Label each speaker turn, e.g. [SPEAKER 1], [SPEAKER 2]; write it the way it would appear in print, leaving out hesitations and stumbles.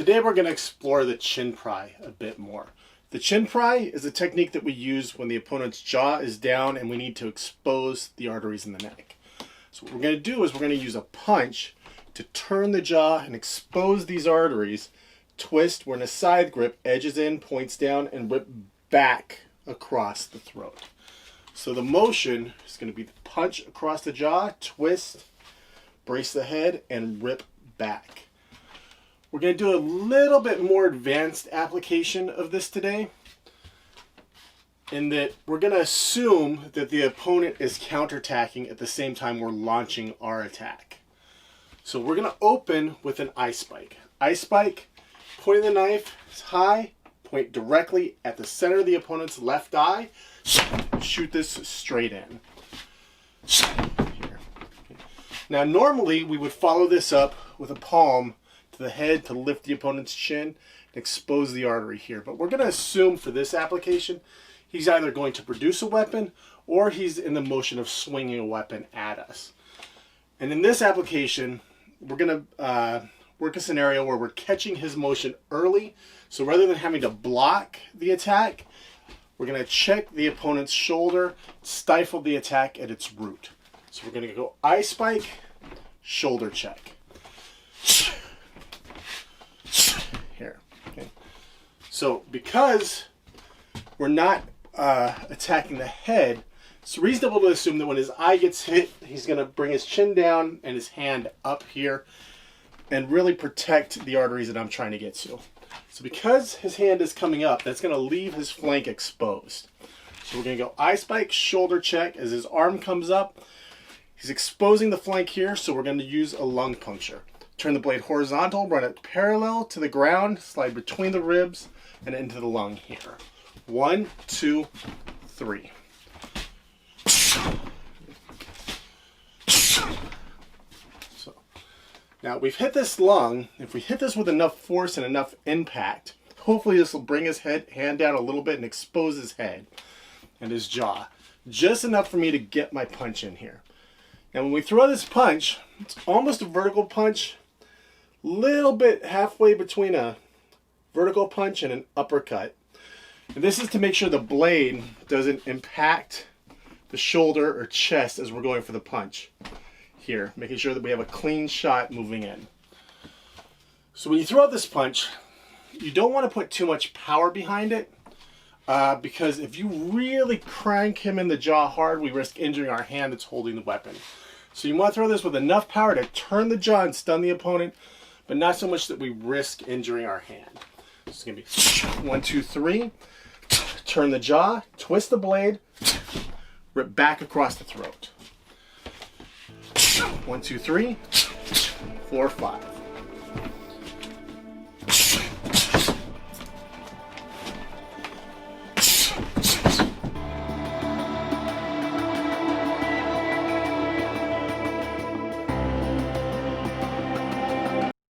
[SPEAKER 1] Today we're going to explore the chin pry a bit more. The chin pry is a technique that we use when the opponent's jaw is down and we need to expose the arteries in the neck. So what we're going to do is we're going to use a punch to turn the jaw and expose these arteries, twist, we're in a side grip, edges in, points down, and whip back across the throat. So the motion is going to be the punch across the jaw, twist, brace the head, and rip back. We're going to do a little bit more advanced application of this today, in that we're going to assume that the opponent is counterattacking at the same time we're launching our attack. So we're going to open with an eye spike. Eye spike, pointing the knife is high, point directly at the center of the opponent's left eye, shoot this straight in. Here. Now normally we would follow this up with a palm to the head to lift the opponent's chin and expose the artery here. But we're going to assume for this application he's either going to produce a weapon or he's in the motion of swinging a weapon at us. And in this application, we're going to work a scenario where we're catching his motion early. So rather than having to block the attack, we're going to check the opponent's shoulder, stifle the attack at its root. So we're going to go eye spike, shoulder check. Here. Okay. So because we're not attacking the head, it's reasonable to assume that when his eye gets hit, he's going to bring his chin down and his hand up here and really protect the arteries that I'm trying to get to. So because his hand is coming up, that's going to leave his flank exposed. So we're going to go eye spike, shoulder check. As his arm comes up, he's exposing the flank here, so we're going to use a lung puncture. Turn the blade horizontal, run it parallel to the ground, slide between the ribs and into the lung here. 1, 2, 3. So now we've hit this lung. If we hit this with enough force and enough impact, hopefully this will bring his hand down a little bit and expose his head and his jaw. Just enough for me to get my punch in here. And when we throw this punch, it's almost a vertical punch, little bit halfway between a vertical punch and an uppercut. And this is to make sure the blade doesn't impact the shoulder or chest as we're going for the punch here, making sure that we have a clean shot moving in. So when you throw out this punch, you don't want to put too much power behind it, because if you really crank him in the jaw hard, we risk injuring our hand that's holding the weapon. So you want to throw this with enough power to turn the jaw and stun the opponent, but not so much that we risk injuring our hand. So it's going to be 1, 2, 3. Turn the jaw, twist the blade, rip back across the throat. 1, 2, 3, 4, 5.